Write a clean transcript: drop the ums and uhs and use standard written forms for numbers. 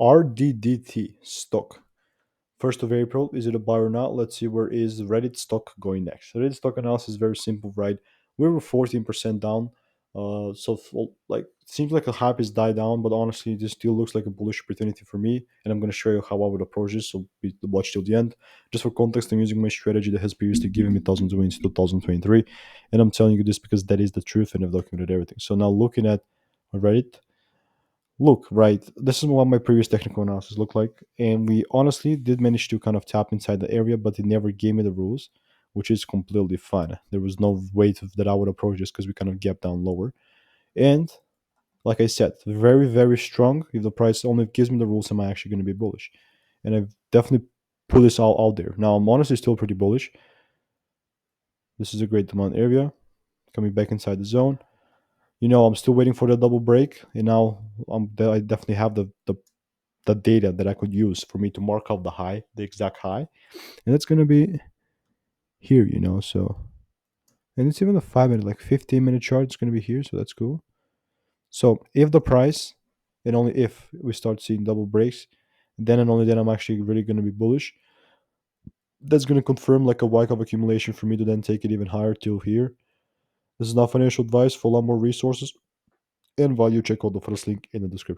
RDDT Stock. 1st of April, is it a buy or not? Let's see where is Reddit stock going next. Reddit stock analysis is very simple, right? We were 14% down. Like it seems like the hype has died down, but honestly, this still looks like a bullish opportunity for me. And I'm going to show you how I would approach this. So watch till the end. Just for context, I'm using my strategy that has previously given me 1,020 to 2023, and I'm telling you this because that is the truth, and I've documented everything. So now looking at Reddit, look, right, this is what my previous technical analysis looked like, and we honestly did manage to kind of tap inside the area, but it never gave me the rules, which is completely fine. There was no way that I would approach this because we kind of gapped down lower. And like I said, very, very strong. If the price only gives me the rules, am I actually going to be bullish? And I've definitely put this all out there. Now, I'm honestly still pretty bullish. This is a great demand area. Coming back inside the zone. I'm still waiting for the double break, and now I definitely have the data that I could use for me to mark out the high, the exact high, and it's gonna be here. So, and it's even a 5 minute, like 15-minute chart. It's gonna be here, so that's cool. So if the price, and only if we start seeing double breaks, then and only then I'm actually really gonna be bullish. That's gonna confirm like a Wyckoff accumulation for me to then take it even higher till here. This is not financial advice. For a lot more resources and value, check out the first link in the description.